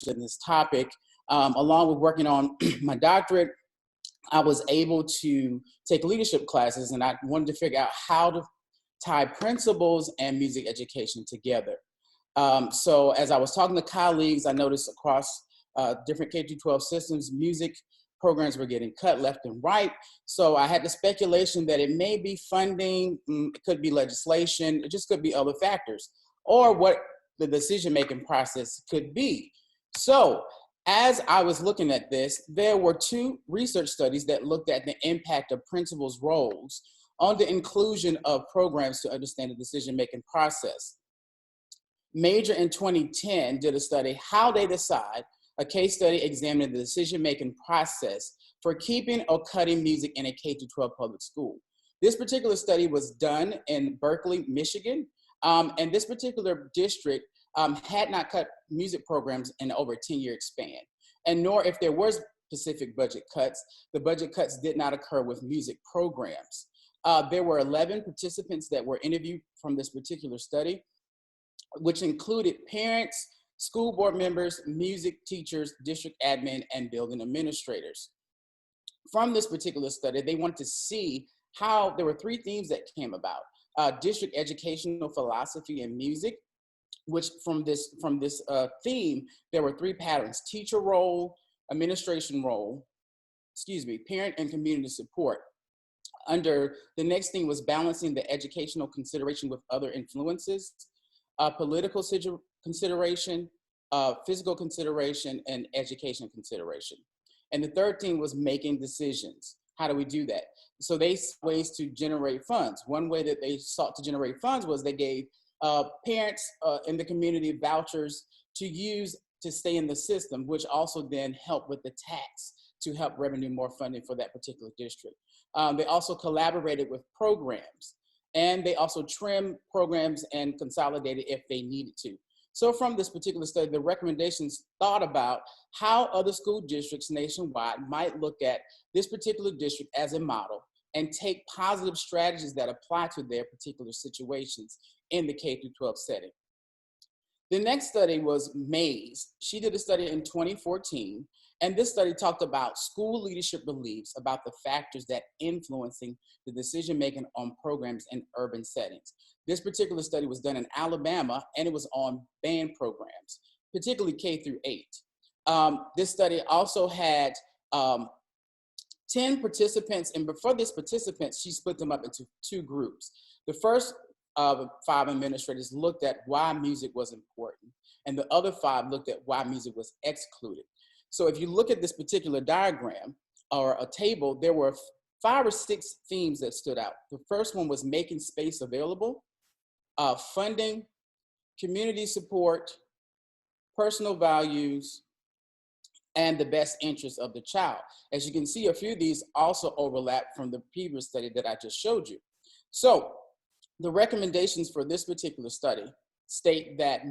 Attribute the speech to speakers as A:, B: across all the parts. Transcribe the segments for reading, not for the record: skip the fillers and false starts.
A: in this topic. Along with working on my doctorate, I was able to take leadership classes, and I wanted to figure out how to tie principles and music education together. So as I was talking to colleagues, I noticed across different K-12 systems, music programs were getting cut left and right. So I had the speculation that it may be funding, it could be legislation, it just could be other factors, or what the decision-making process could be. So as I was looking at this, there were 2 research studies that looked at the impact of principals' roles on the inclusion of programs to understand the decision-making process. Major in 2010 did a study, How They Decide, a case study examining the decision-making process for keeping or cutting music in a K-12 public school. This particular study was done in Berkeley, Michigan, and this particular district had not cut music programs in over a 10-year span, and nor if there was specific budget cuts, the budget cuts did not occur with music programs. There were 11 participants that were interviewed from this particular study, which included parents, school board members, music teachers, district admin, and building administrators. From this particular study, they wanted to see how there were 3 themes that came about. District educational philosophy and music, which from this theme, there were 3 patterns: teacher role, administration role, parent and community support. Under the next thing was balancing the educational consideration with other influences, political consideration, physical consideration, and education consideration. And the third thing was making decisions. How do we do that? So they sought ways to generate funds. One way that they sought to generate funds was they gave parents in the community vouchers to use to stay in the system, which also then helped with the tax to help revenue more funding for that particular district. They also collaborated with programs, and they also trimmed programs and consolidated if they needed to. So from this particular study, the recommendations thought about how other school districts nationwide might look at this particular district as a model and take positive strategies that apply to their particular situations in the K-12 setting. The next study was Mays. She did a study in 2014, and this study talked about school leadership beliefs about the factors that influencing the decision-making on programs in urban settings. This particular study was done in Alabama, and it was on band programs, particularly K through 8. This study also had 10 participants, and for these participants, she split them up into 2 groups. The first 5 administrators looked at why music was important, and the other 5 looked at why music was excluded. So if you look at this particular diagram or a table, there were 5 or 6 themes that stood out. The first one was making space available, funding, community support, personal values, and the best interest of the child. As you can see, a few of these also overlap from the previous study that I just showed you. So the recommendations for this particular study state that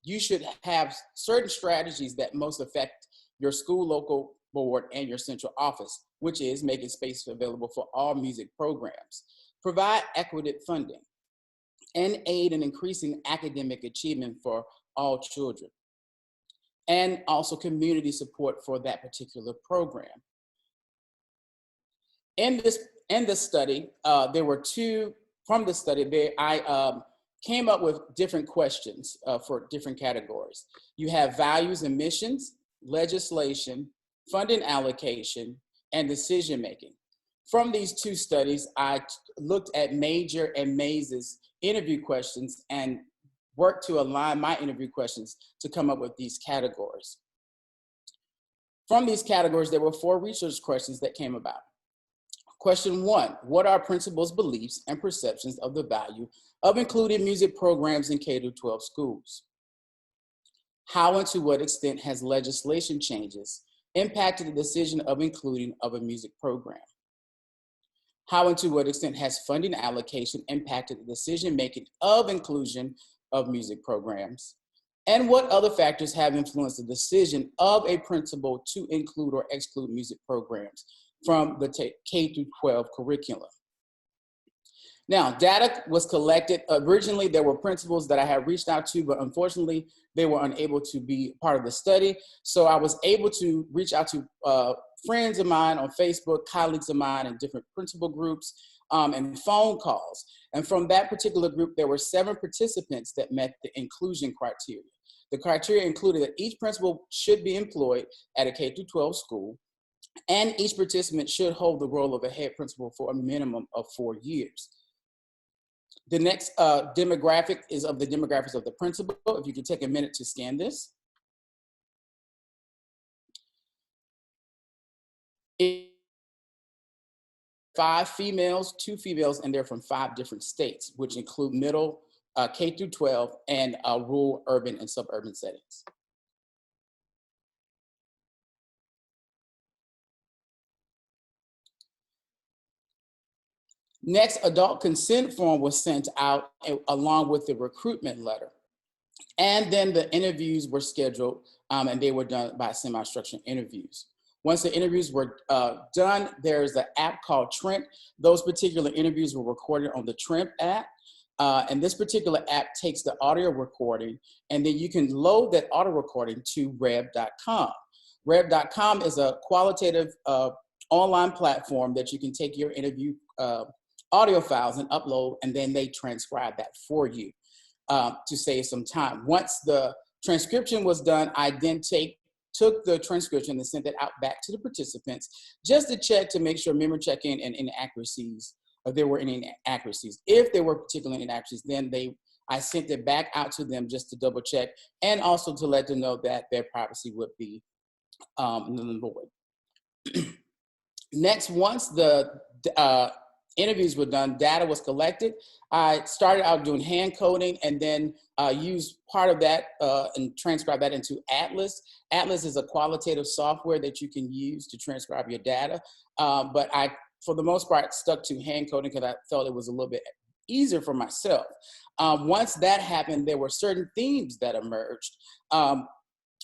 A: you should have certain strategies that most affect your school local board and your central office, which is making space available for all music programs, provide equitable funding, and aid in increasing academic achievement for all children, and also community support for that particular program. In this study, there were 2, from the study, I came up with different questions for different categories. You have values and missions, legislation, funding allocation, and decision-making. From these 2 studies, I looked at Major and Mays' interview questions and worked to align my interview questions to come up with these categories. From these categories, there were 4 research questions that came about. Question 1, what are principals' beliefs and perceptions of the value of including music programs in K-12 schools? How and to what extent has legislation changes impacted the decision of including of a music program? How and to what extent has funding allocation impacted the decision-making of inclusion of music programs? And what other factors have influenced the decision of a principal to include or exclude music programs from the K-12 curriculum? Now, data was collected. Originally, there were principals that I had reached out to, but unfortunately, they were unable to be part of the study. So I was able to reach out to friends of mine on Facebook, colleagues of mine in different principal groups, and phone calls. And from that particular group, there were 7 participants that met the inclusion criteria. The criteria included that each principal should be employed at a K-12 school, and each participant should hold the role of a head principal for a minimum of 4 years. The next demographic is of the demographics of the principal. If you could take a minute to scan this. 5 females, 2 females, and they're from 5 different states, which include middle, K-12, and rural, urban, and suburban settings. Next, adult consent form was sent out along with the recruitment letter. And then the interviews were scheduled, and they were done by semi-structured interviews. Once the interviews were done, there's an app called Trent. Those particular interviews were recorded on the Trent app. And this particular app takes the audio recording, and then you can load that audio recording to rev.com. Rev.com is a qualitative online platform that you can take your interview audio files and upload, and then they transcribe that for you to save some time. Once the transcription was done, I then took the transcription and sent it out back to the participants just to check to make sure memory check-in and inaccuracies, if there were any inaccuracies. If there were particular inaccuracies, then I sent it back out to them just to double check, and also to let them know that their privacy would be null and void. Next, once the interviews were done, data was collected. I started out doing hand coding, and then used part of that and transcribe that into Atlas. Atlas is a qualitative software that you can use to transcribe your data. But I, for the most part, stuck to hand coding because I felt it was a little bit easier for myself. Once that happened, there were certain themes that emerged,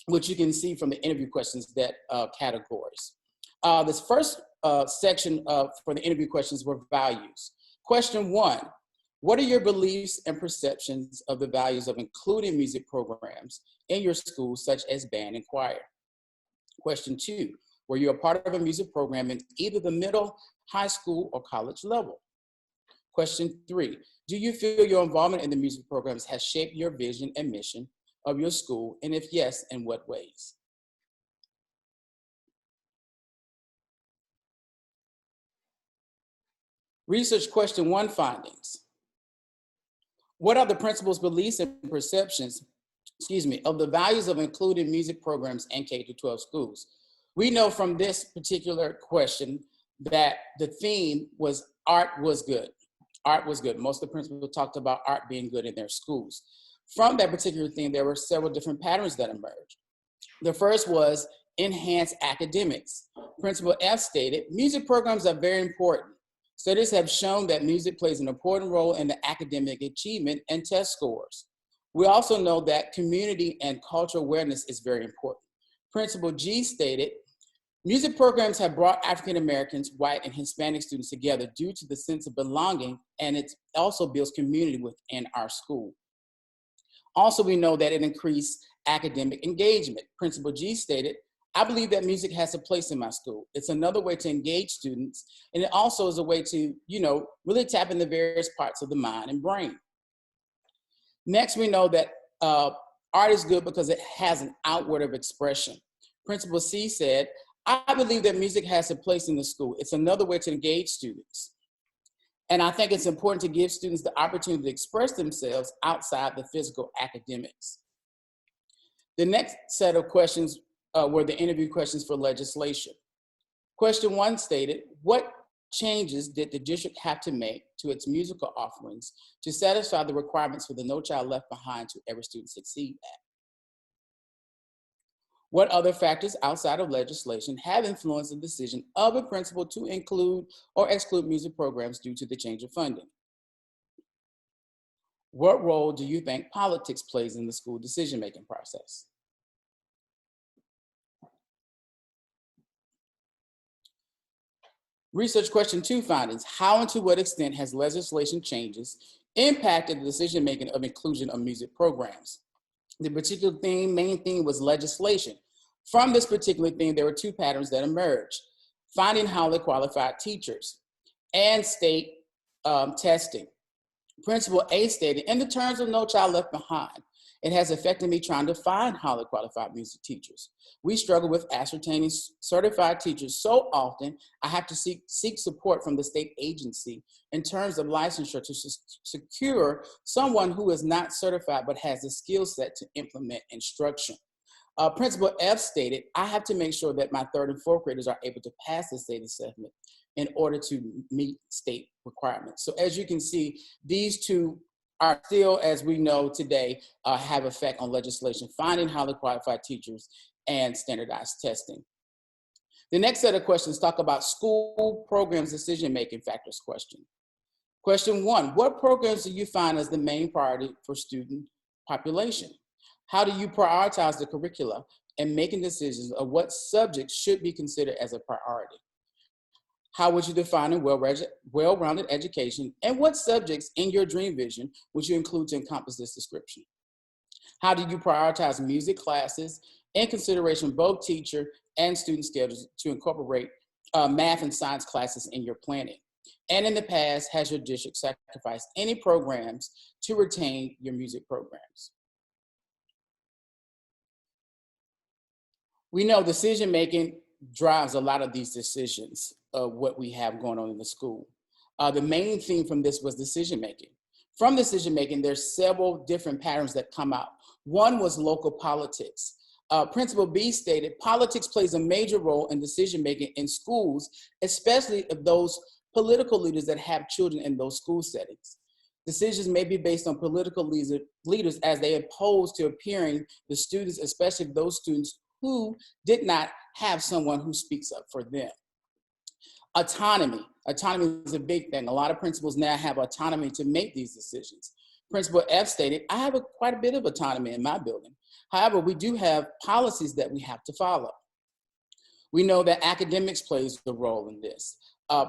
A: which you can see from the interview questions that categories. This first section for the interview questions were values. Question 1, what are your beliefs and perceptions of the values of including music programs in your school, such as band and choir? Question 2, were you a part of a music program in either the middle, high school, or college level? Question 3, do you feel your involvement in the music programs has shaped your vision and mission of your school, and if yes, in what ways? Research question 1 findings. What are the principal's beliefs and perceptions, of the values of including music programs in K-12 schools? We know from this particular question that the theme was art was good. Art was good. Most of the principals talked about art being good in their schools. From that particular theme, there were several different patterns that emerged. The first was enhance academics. Principal F stated, music programs are very important. Studies have shown that music plays an important role in the academic achievement and test scores. We also know that community and cultural awareness is very important. Principal G stated, music programs have brought African Americans, white, and Hispanic students together due to the sense of belonging, and it also builds community within our school. Also, we know that it increased academic engagement. Principal G stated, I believe that music has a place in my school. It's another way to engage students, and it also is a way to, really tap in the various parts of the mind and brain. Next, we know that art is good because it has an outward of expression. Principal C said, I believe that music has a place in the school. It's another way to engage students. And I think it's important to give students the opportunity to express themselves outside the physical academics. The next set of questions were the interview questions for legislation. Question 1 stated, what changes did the district have to make to its musical offerings to satisfy the requirements for the No Child Left Behind to Every Student Succeed Act? What other factors outside of legislation have influenced the decision of a principal to include or exclude music programs due to the change of funding? What role do you think politics plays in the school decision-making process? Research question 2 findings. How and to what extent has legislation changes impacted the decision-making of inclusion of music programs? The particular main theme was legislation. From this particular theme, there were 2 patterns that emerged: finding highly qualified teachers and state testing. Principal A stated, in the terms of No Child Left Behind, it has affected me trying to find highly qualified music teachers. We struggle with ascertaining certified teachers so often, I have to seek support from the state agency in terms of licensure to secure someone who is not certified but has the skill set to implement instruction. Principal F stated, I have to make sure that my 3rd and 4th graders are able to pass the state assessment in order to meet state requirements. So as you can see, these 2 are still, as we know today, have effect on legislation, finding highly qualified teachers and standardized testing. The next set of questions talk about school programs decision-making factors question. Question 1, what programs do you find as the main priority for student population? How do you prioritize the curricula and making decisions of what subjects should be considered as a priority? How would you define a well-rounded education, and what subjects in your dream vision would you include to encompass this description? How do you prioritize music classes in consideration of both teacher and student schedules to incorporate math and science classes in your planning? And in the past, has your district sacrificed any programs to retain your music programs? We know decision-making drives a lot of these decisions of what we have going on in the school. The main theme from this was decision-making. From decision-making, there's several different patterns that come out. One was local politics. Principal B stated, politics plays a major role in decision-making in schools, especially of those political leaders that have children in those school settings. Decisions may be based on political leaders as they oppose to appearing the students, especially those students who did not have someone who speaks up for them. Autonomy. Autonomy is a big thing. A lot of principals now have autonomy to make these decisions. Principal F stated, I have quite a bit of autonomy in my building. However, we do have policies that we have to follow. We know that academics plays a role in this.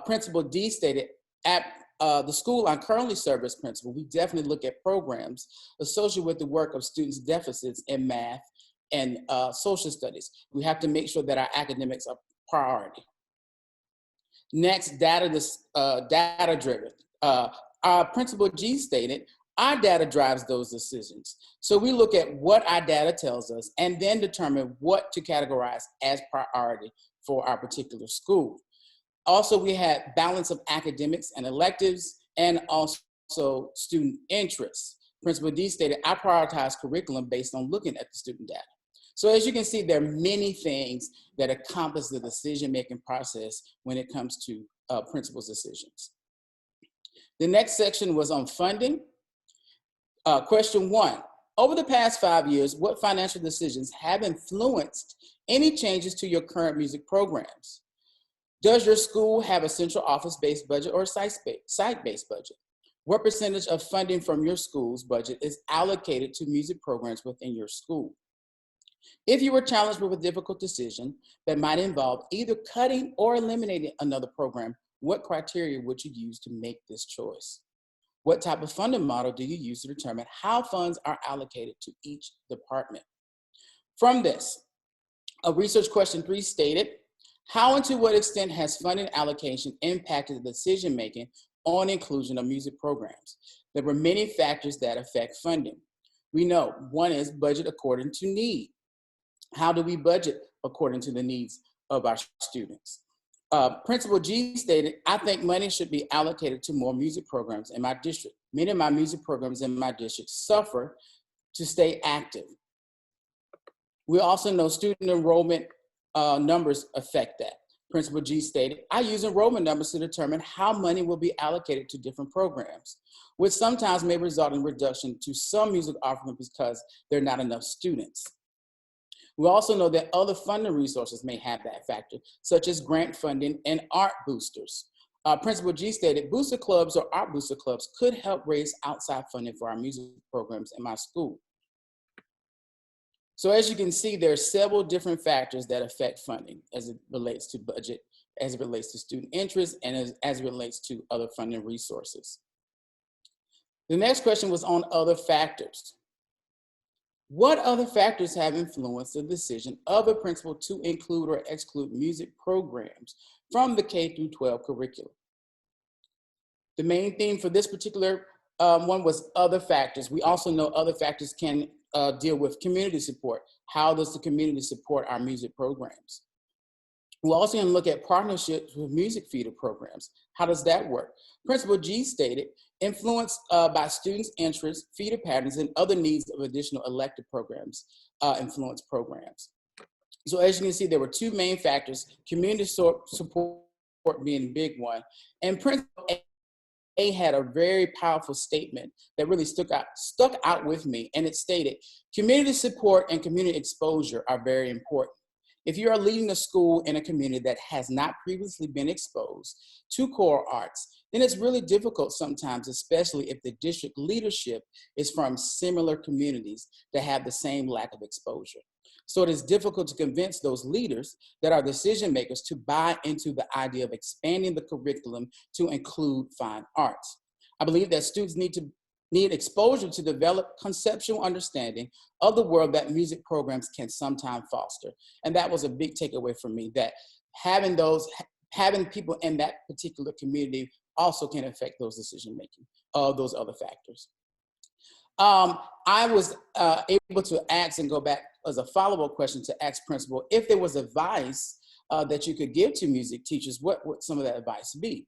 A: Principal D stated, at the school I currently serve as principal, we definitely look at programs associated with the work of students' deficits in math and social studies. We have to make sure that our academics are priority. Next, data-driven. Our Principal G stated, our data drives those decisions. So we look at what our data tells us and then determine what to categorize as priority for our particular school. Also, we had balance of academics and electives and also student interests. Principal D stated, I prioritize curriculum based on looking at the student data. So as you can see, there are many things that encompass the decision-making process when it comes to principals' decisions. The next section was on funding. Question 1, over the past 5 years, what financial decisions have influenced any changes to your current music programs? Does your school have a central office-based budget or a site-based budget? What percentage of funding from your school's budget is allocated to music programs within your school? If you were challenged with a difficult decision that might involve either cutting or eliminating another program, what criteria would you use to make this choice? What type of funding model do you use to determine how funds are allocated to each department? From this, a research question 3 stated, how and to what extent has funding allocation impacted the decision-making on inclusion of music programs? There were many factors that affect funding. We know one is budget according to need. How do we budget according to the needs of our students? Principal G stated, I think money should be allocated to more music programs in my district. Many of my music programs in my district suffer to stay active. We also know student enrollment numbers affect that. Principal G stated, I use enrollment numbers to determine how money will be allocated to different programs, which sometimes may result in reduction to some music offerings because there are not enough students. We also know that other funding resources may have that factor, such as grant funding and art boosters. Principal G stated, booster clubs or art booster clubs could help raise outside funding for our music programs in my school. So as you can see, there are several different factors that affect funding as it relates to budget as it relates to student interest and as it relates to other funding resources. The next question was on other factors. What other factors have influenced the decision of a principal to include or exclude music programs from the K through 12 curriculum? The main theme for this particular one was other factors. We also know other factors can deal with community support. How does the community support our music programs? We're also going to look at partnerships with music feeder programs. How does that work? Principal G stated, influenced by students' interests, feeder patterns, and other needs of additional elective programs, influence programs. So as you can see, there were two main factors, community support being a big one, and Principal A had a very powerful statement that really stuck out with me, and it stated, community support and community exposure are very important. If you are leading a school in a community that has not previously been exposed to core arts, then it's really difficult sometimes, especially if the district leadership is from similar communities that have the same lack of exposure. So it is difficult to convince those leaders that are decision makers to buy into the idea of expanding the curriculum to include fine arts. I believe that students need exposure to develop conceptual understanding of the world that music programs can sometimes foster. And that was a big takeaway for me, that having people in that particular community also can affect those decision making of those other factors. I was able to ask and go back as a follow-up question to ask principal if there was advice that you could give to music teachers, what would some of that advice be?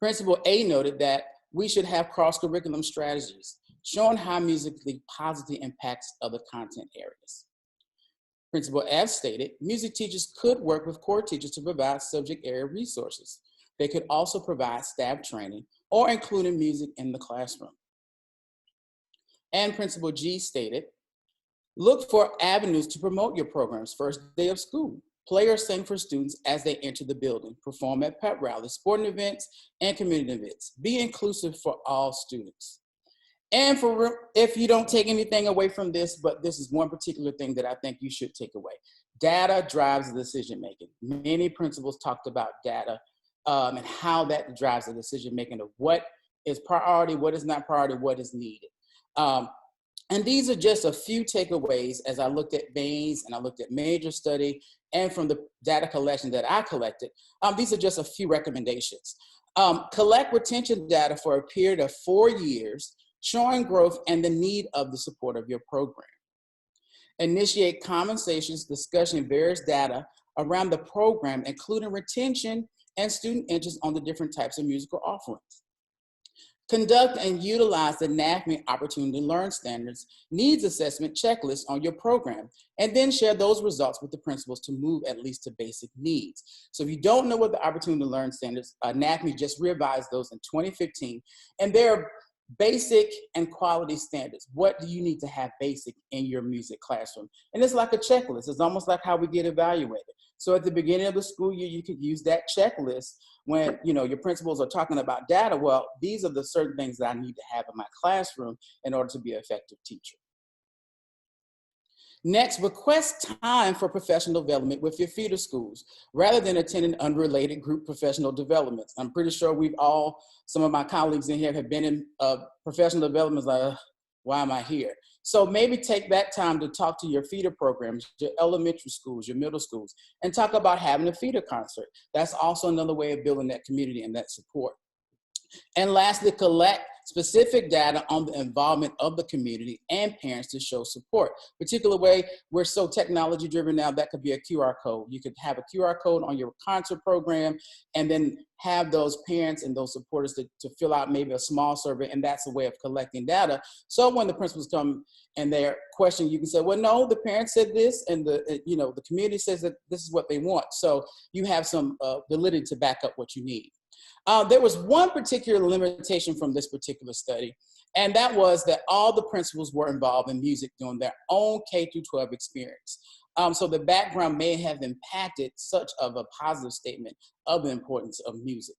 A: Principal A noted that we should have cross-curriculum strategies, showing how musically positively impacts other content areas. Principal F stated, music teachers could work with core teachers to provide subject area resources. They could also provide staff training or including music in the classroom. And Principal G stated, look for avenues to promote your programs first day of school. Play or sing for students as they enter the building. Perform at pep rallies, sporting events, and community events. Be inclusive for all students. And if you don't take anything away from this, but this is one particular thing that I think you should take away. Data drives the decision making. Many principals talked about data and how that drives the decision making of what is priority, what is not priority, what is needed. And these are just a few takeaways as I looked at veins and I looked at major study and from the data collection that I collected. These are just a few recommendations. Collect retention data for a period of 4 years, showing growth and the need of the support of your program. Initiate conversations discussing various data around the program, including retention and student interest on the different types of musical offerings. Conduct and utilize the NAFME Opportunity to Learn Standards Needs Assessment Checklist on your program, and then share those results with the principals to move at least to basic needs. So if you don't know what the Opportunity to Learn Standards, NAFME just revised those in 2015, and they're basic and quality standards. What do you need to have basic in your music classroom? And it's like a checklist. It's almost like how we get evaluated. So at the beginning of the school year, you could use that checklist when your principals are talking about data. Well, these are the certain things that I need to have in my classroom in order to be an effective teacher. Next, request time for professional development with your feeder schools rather than attending unrelated group professional developments. I'm pretty sure some of my colleagues in here have been in professional developments like, why am I here? So maybe take that time to talk to your feeder programs, your elementary schools, your middle schools, and talk about having a feeder concert. That's also another way of building that community and that support. And lastly, collect specific data on the involvement of the community and parents to show support. Particular way, we're so technology driven now, that could be a QR code. You could have a QR code on your concert program and then have those parents and those supporters to fill out maybe a small survey, and that's a way of collecting data. So when the principals come and they're questioning, you can say, well, no, the parents said this, and the community says that this is what they want. So you have some validity to back up what you need. There was one particular limitation from this particular study, and that was that all the principals were involved in music during their own K-12 experience. So the background may have impacted such of a positive statement of the importance of music.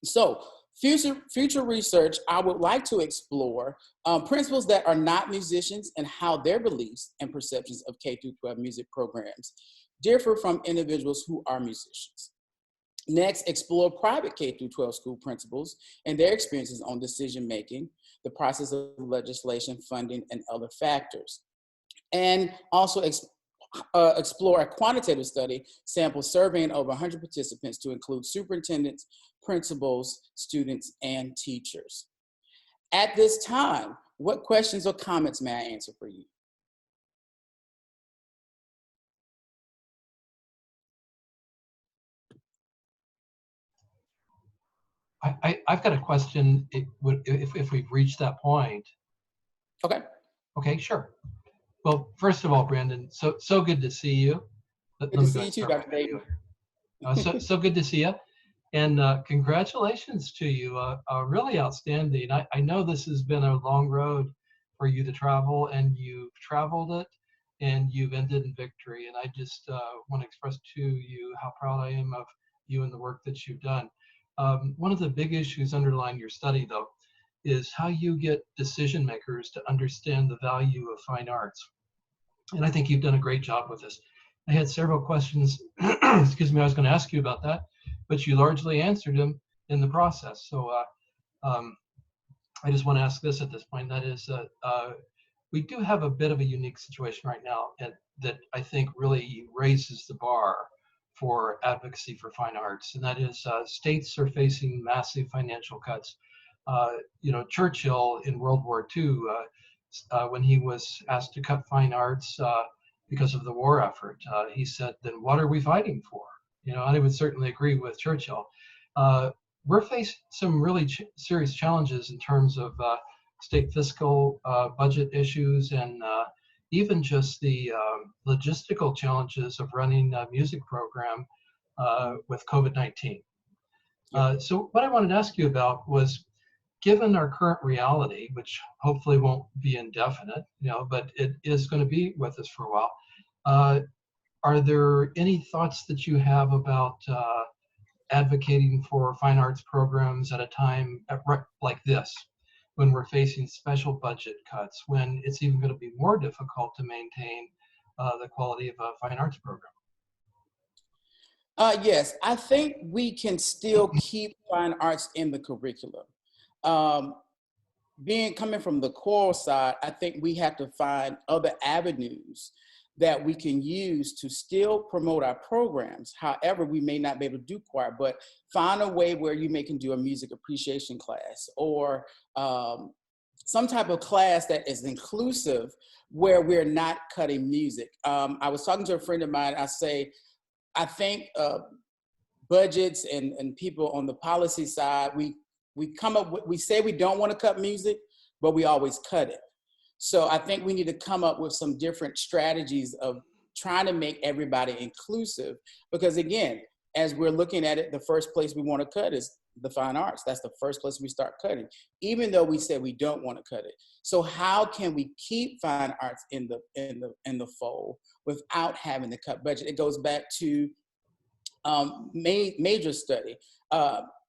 A: So future research, I would like to explore principals that are not musicians and how their beliefs and perceptions of K-12 music programs differ from individuals who are musicians. Next, explore private K through 12 school principals and their experiences on decision making, the process of legislation, funding, and other factors. And also explore a quantitative study, sample surveying over 100 participants to include superintendents, principals, students, and teachers. At this time, what questions or comments may I answer for you?
B: I've got a question. If we've reached that point.
A: Okay.
B: Okay, sure. Well, first of all, Brandon, so good to see you.
A: Good to see you too, Dr. Bateman.
B: So good to see you. And congratulations to you, really outstanding. I know this has been a long road for you to travel, and you've traveled it, and you've ended in victory. And I just want to express to you how proud I am of you and the work that you've done. One of the big issues underlying your study, though, is how you get decision makers to understand the value of fine arts. And I think you've done a great job with this. I had several questions, excuse me, I was going to ask you about that, but you largely answered them in the process. So I just want to ask this at this point, that is, we do have a bit of a unique situation right now, and that I think really raises the bar for advocacy for fine arts, and that is states are facing massive financial cuts. You know, Churchill in World War II, when he was asked to cut fine arts because of the war effort, he said, then what are we fighting for? You know, and I would certainly agree with Churchill. We're facing some really serious challenges in terms of state fiscal budget issues, and even just the logistical challenges of running a music program with COVID-19. So what I wanted to ask you about was, given our current reality, which hopefully won't be indefinite, you know, but it is going to be with us for a while, are there any thoughts that you have about advocating for fine arts programs at a time like this, when we're facing special budget cuts, when it's even going to be more difficult to maintain the quality of a fine arts program?
A: Yes, I think we can still keep fine arts in the curriculum. Coming from the choral side, I think we have to find other avenues that we can use to still promote our programs. However, we may not be able to do choir, but find a way where you can do a music appreciation class, or some type of class that is inclusive, where we're not cutting music. I was talking to a friend of mine. I think budgets and people on the policy side, we say we don't want to cut music, but we always cut it. So I think we need to come up with some different strategies of trying to make everybody inclusive, because again, as we're looking at it, the first place we want to cut is the fine arts. That's the first place we start cutting, even though we say we don't want to cut it. So how can we keep fine arts in the fold without having to cut budget? It goes back to major study.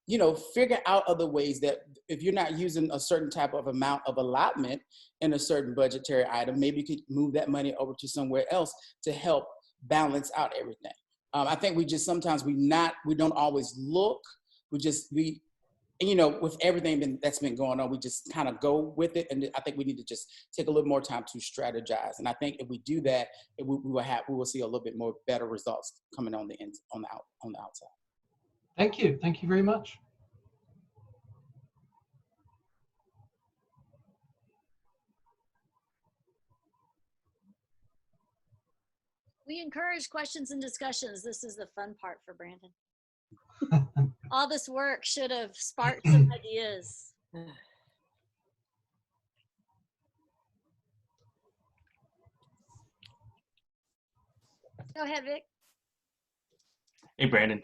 A: You know, figure out other ways that if you're not using a certain type of amount of allotment in a certain budgetary item, maybe you could move that money over to somewhere else to help balance out everything. I think sometimes we don't always look. You know, with everything that's been going on, we just kind of go with it. And I think we need to just take a little more time to strategize. And I think if we do that, we will see a little bit more better results coming on the outside.
B: Thank you. Thank you very much.
C: We encourage questions and discussions. This is the fun part for Brandon. All this work should have sparked some ideas. Go ahead, Vic.
D: Hey, Brandon.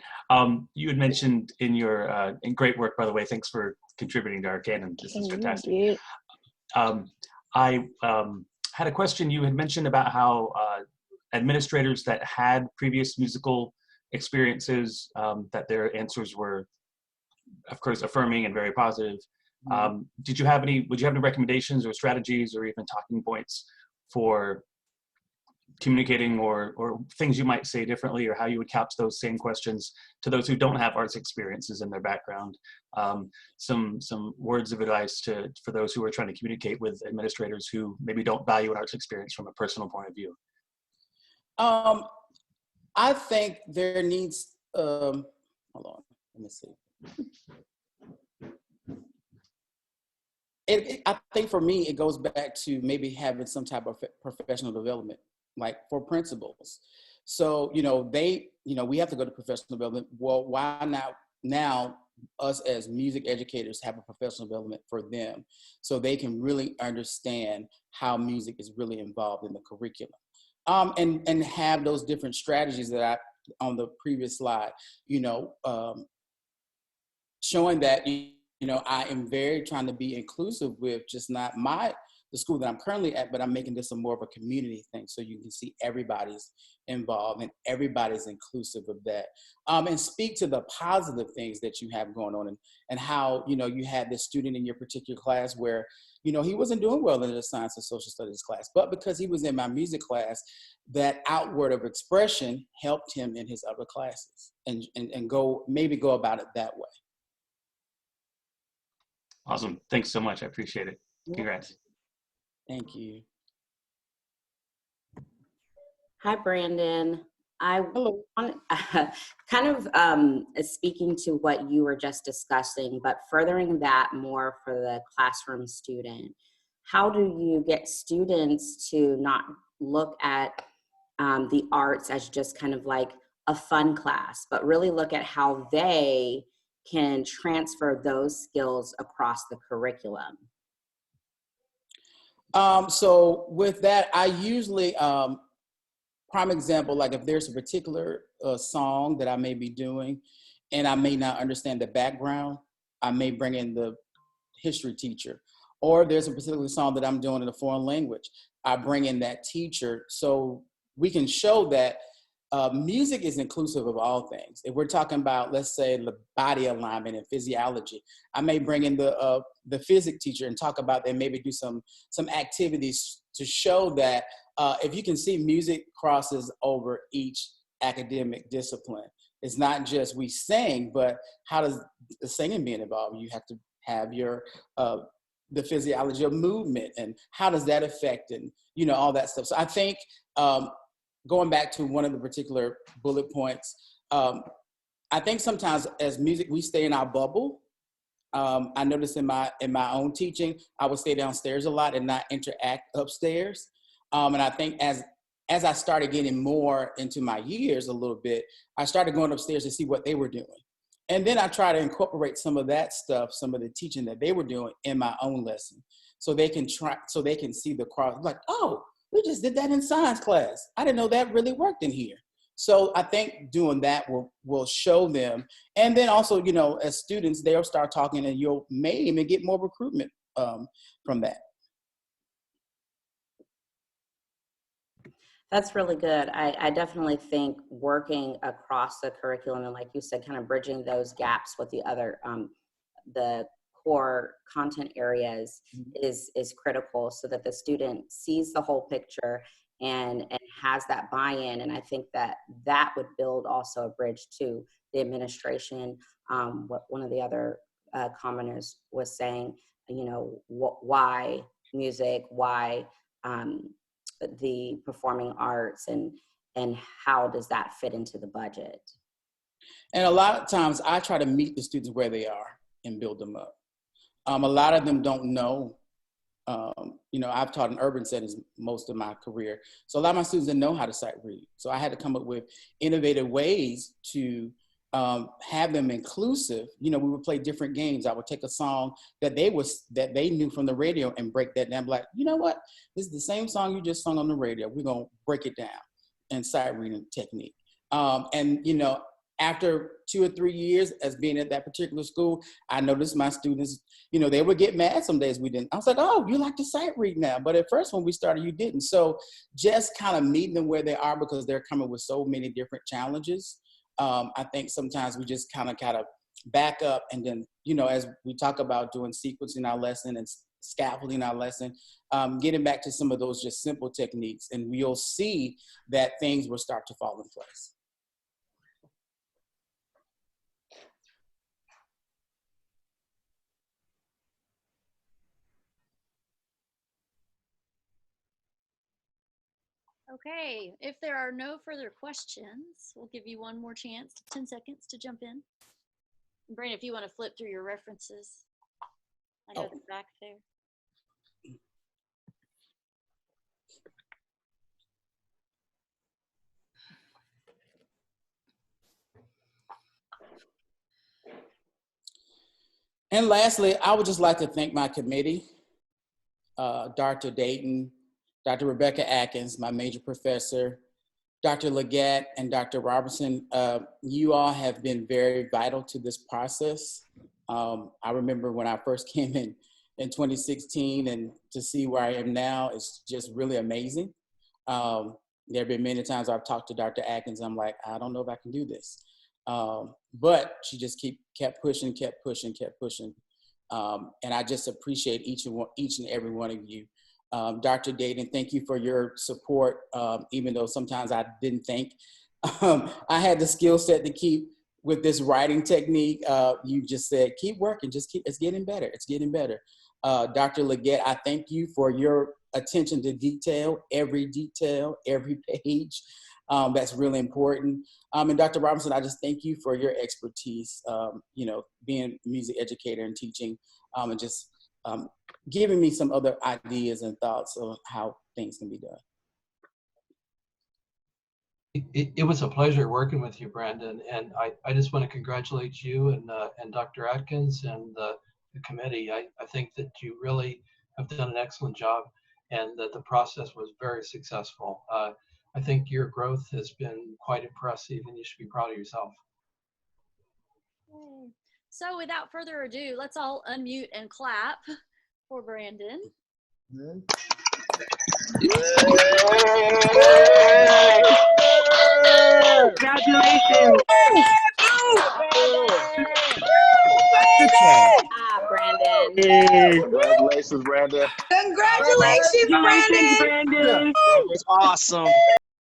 D: You had mentioned in your in great work, by the way. Thanks for contributing to our canon. This is fantastic. I had a question. You had mentioned about how administrators that had previous musical experiences, that their answers were, of course, affirming and very positive. Would you have any recommendations or strategies or even talking points for communicating or things you might say differently, or how you would couch those same questions to those who don't have arts experiences in their background. Some words of advice for those who are trying to communicate with administrators who maybe don't value an arts experience from a personal point of view.
A: I think there needs, hold on, let me see. I think for me, it goes back to maybe having some type of professional development, like for principals. So, we have to go to professional development. Well, why not now us as music educators have a professional development for them so they can really understand how music is really involved in the curriculum. And have those different strategies that on the previous slide, showing that, I am very trying to be inclusive with just not the school that I'm currently at, but I'm making this more of a community thing. So you can see everybody's involved and everybody's inclusive of that. And speak to the positive things that you have going on and how, you had this student in your particular class where, he wasn't doing well in the science and social studies class, but because he was in my music class, that outward of expression helped him in his other classes and go about it that way.
D: Awesome. Thanks so much. I appreciate it. Congrats.
A: Thank you.
E: Hi, Brandon.
A: Hello.
E: Kind of speaking to what you were just discussing, but furthering that more for the classroom student. How do you get students to not look at the arts as just kind of like a fun class, but really look at how they can transfer those skills across the curriculum?
A: So with that, I usually, prime example, like if there's a particular song that I may be doing and I may not understand the background, I may bring in the history teacher. Or there's a particular song that I'm doing in a foreign language, I bring in that teacher so we can show that music is inclusive of all things. If we're talking about, let's say, the body alignment and physiology, I may bring in the physics teacher and talk about and maybe do some activities to show that if you can see, music crosses over each academic discipline. It's not just we sing, but how does the singing being involved? You have to have your the physiology of movement and how does that affect and all that stuff. So I think going back to one of the particular bullet points, I think sometimes as music, we stay in our bubble. I noticed in my own teaching, I would stay downstairs a lot and not interact upstairs. And I think as I started getting more into my years a little bit, I started going upstairs to see what they were doing. And then I try to incorporate some of that stuff, some of the teaching that they were doing in my own lesson. So they can see the cross, like, oh, we just did that in science class. I didn't know that really worked in here. So I think doing that will show them. And then also, as students, they'll start talking and you'll may even get more recruitment from that.
E: That's really good. I definitely think working across the curriculum and, like you said, kind of bridging those gaps with the other, the core content areas is critical so that the student sees the whole picture and has that buy-in. And I think that would build also a bridge to the administration. What one of the other commenters was saying, why music, why the performing arts, and how does that fit into the budget?
A: And a lot of times I try to meet the students where they are and build them up. A lot of them don't know. I've taught in urban settings most of my career. So a lot of my students didn't know how to sight read. So I had to come up with innovative ways to have them inclusive. We would play different games. I would take a song that they knew from the radio and break that down. Like, you know what? This is the same song you just sung on the radio. We're going to break it down in sight reading technique. After 2 or 3 years as being at that particular school, I noticed my students, they would get mad some days we didn't. I was like, oh, you like to sight read now. But at first when we started, you didn't. So just kind of meeting them where they are because they're coming with so many different challenges. I think sometimes we just kind of back up and then, as we talk about doing sequencing our lesson and scaffolding our lesson, getting back to some of those just simple techniques, and we'll see that things will start to fall in place.
C: Okay, if there are no further questions, we'll give you one more chance, 10 seconds to jump in. And Brandon, if you want to flip through your references, I got the back there.
A: And lastly, I would just like to thank my committee, Dr. Dayton, Dr. Rebecca Atkins, my major professor, Dr. Leggett, and Dr. Robertson. You all have been very vital to this process. I remember when I first came in 2016, and to see where I am now is just really amazing. There have been many times I've talked to Dr. Atkins, I'm like, I don't know if I can do this. But she just kept pushing. And I just appreciate each and every one of you. Dr. Dayton, thank you for your support, even though sometimes I didn't think I had the skill set to keep with this writing technique. You just said, keep working, it's getting better, it's getting better. Dr. Leggett, I thank you for your attention to detail, every page. That's really important. And Dr. Robinson, I just thank you for your expertise, being a music educator and teaching, and just giving me some other ideas and thoughts of how things can be done.
B: It was a pleasure working with you, Brandon, and I just want to congratulate you and Dr. Atkins and the committee. I think that you really have done an excellent job, and that the process was very successful. I think your growth has been quite impressive, and you should be proud of yourself.
C: So without further ado, let's all unmute and clap for Brandon.
F: Congratulations!
E: Brandon.
F: Congratulations, Brandon.
G: Congratulations, Brandon.
F: That was awesome.